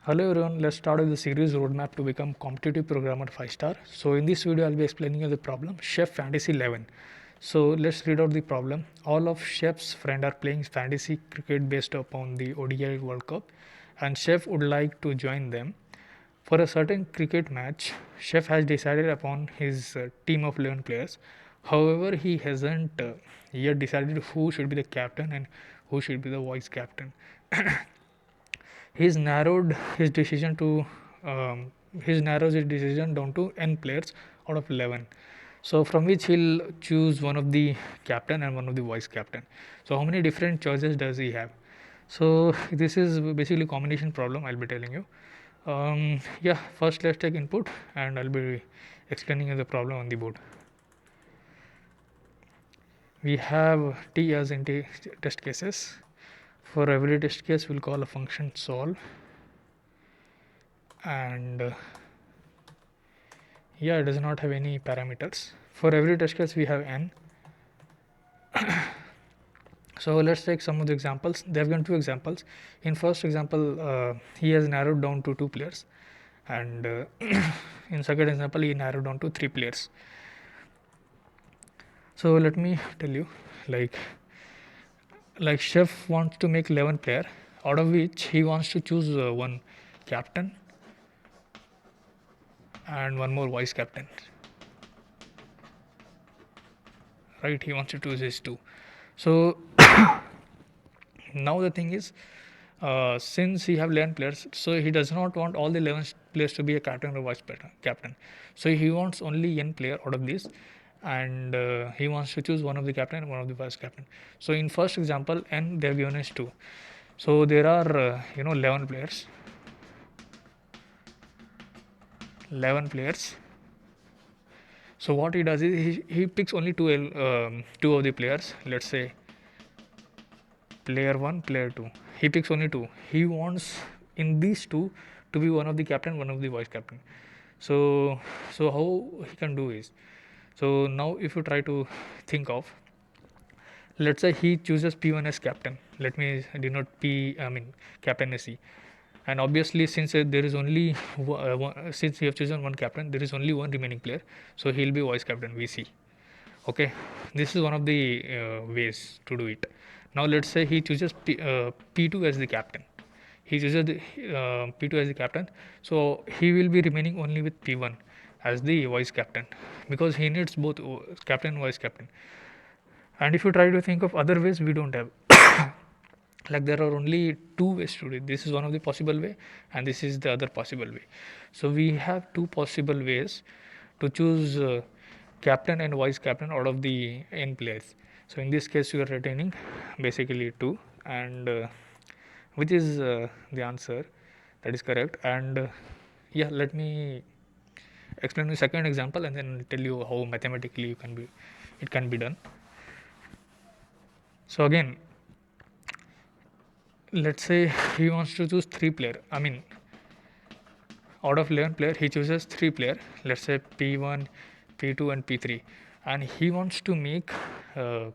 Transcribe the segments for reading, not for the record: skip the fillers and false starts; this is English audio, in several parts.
Hello everyone, let's start with the series roadmap to become competitive programmer 5-star. So in this video I'll be explaining you the problem Chef Fantasy 11. So let's read out the problem. All of Chef's friends are playing fantasy cricket based upon the ODI World Cup and Chef would like to join them. For a certain cricket match, Chef has decided upon his team of 11 players. However, he hasn't yet decided who should be the captain and who should be the vice captain. He's narrowed his decision to he's narrows his decision down to n players out of 11, so from which he'll choose one of the captain and one of the vice captain. So how many different choices does he have? So this is basically combination problem I'll be telling you. Yeah, first let's take input and I'll be explaining you the problem on the board. We have t as in test cases. For every test case we'll call a function solve, and yeah, it does not have any parameters. For every test case we have n. So let's take some of the examples. They have given two examples. In first example, he has narrowed down to 2 players, and in second example he narrowed down to 3 players. So let me tell you, like Chef wants to make 11 player, out of which he wants to choose one captain and one more vice captain. Right, he wants to choose his two. So now the thing is, since he have 11 players, so he does not want all the 11 players to be a captain or vice captain. So he wants only n player out of this, and he wants to choose one of the captain and one of the vice captain. So in first example, n they have given us 2. So there are 11 players. 11 players. So what he does is he picks only two of the players. Let's say player 1, player 2. He picks only 2. He wants in these 2 to be one of the captain, one of the vice captain. So how he can do is, so now if you try to think of, let's say he chooses P1 as captain. Let me denote captain as C. And obviously since there is only since you have chosen one captain, there is only one remaining player, so he'll be vice captain VC. Okay, this is one of the ways to do it. Now let's say he chooses P2 as the captain. He chooses P2 as the captain, so he will be remaining only with P1 as the vice captain, because he needs both captain and vice captain. And if you try to think of other ways, we don't have. Like there are only 2 ways to do it. This is one of the possible way and this is the other possible way. So we have 2 possible ways to choose captain and vice captain out of the n players. So in this case you are retaining basically 2, and which is the answer that is correct. And yeah, let me explain the second example and then tell you how mathematically it can be done. So again, let's say he wants to choose 3 player. Out of 11 player he chooses 3 player, let's say P1, P2 and P3, and he wants to make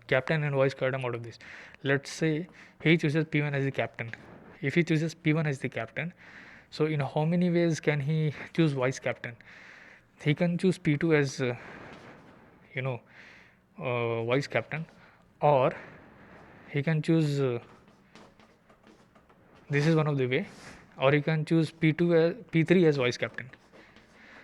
captain and vice captain out of this. Let's say he chooses P1 as the captain. If he chooses P1 as the captain, so in how many ways can he choose vice captain? He can choose P2 as vice captain, or he can choose this is one of the way, or he can choose P3 as vice captain.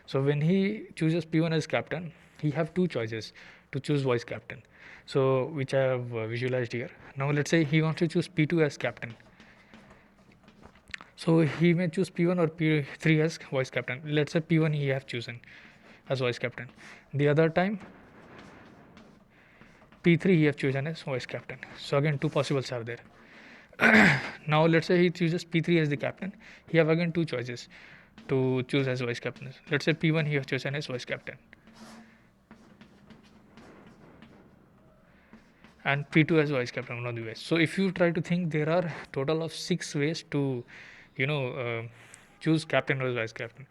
So when he chooses P1 as captain, he have 2 choices to choose vice captain, so which I have visualized here. Now let's say he wants to choose P2 as captain, so he may choose P1 or P3 as vice captain. Let's say P1 he have chosen as vice captain, the other time P3 he have chosen as vice captain. So again 2 possibles are there. Now let's say he chooses P3 as the captain. He have again 2 choices to choose as vice captain. Let's say P1 he has chosen as vice captain, and P2 as vice captain, one of the ways. So if you try to think, there are total of 6 ways to choose captain or vice captain.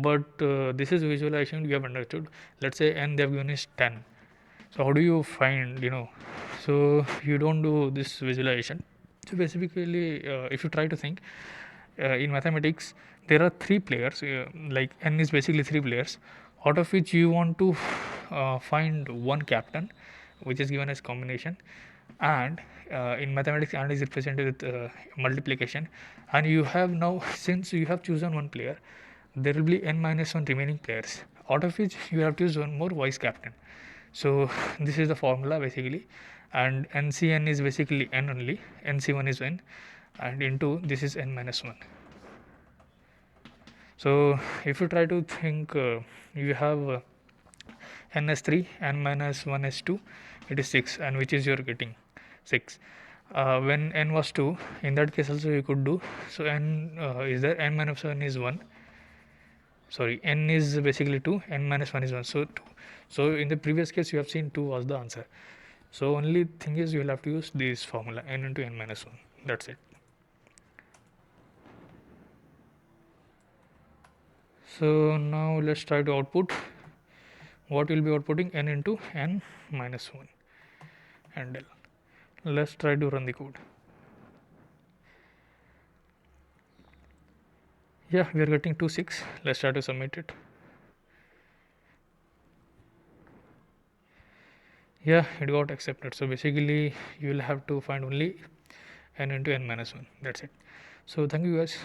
But this is visualization we have understood. Let's say n they have given is 10. So how do you find, so you don't do this visualization. So basically if you try to think, in mathematics there are three players, like n is basically three players, out of which you want to find one captain, which is given as combination, and in mathematics and is represented with multiplication, and you have now, since you have chosen one player, there will be n minus 1 remaining players, out of which you have to use one more vice captain. So this is the formula basically, and ncn is basically n only, nc1 is n, and into this is n minus 1. So if you try to think, you have n as 3, n minus 1 is 2, it is 6, and which is you're getting 6. When n was 2, in that case also you could do, so n is there, n minus 1 is 1, sorry, n is basically 2, n minus 1 is 1, so 2. So in the previous case you have seen 2 was the answer. So only thing is you will have to use this formula, n into n minus 1, that's it. So now let's try to output. What will be outputting? N into n minus 1 and L. Let's try to run the code. Yeah, we are getting 2 6. Let's try to submit it. Yeah, it got accepted. So basically you will have to find only n into n minus 1, that's it. So thank you guys.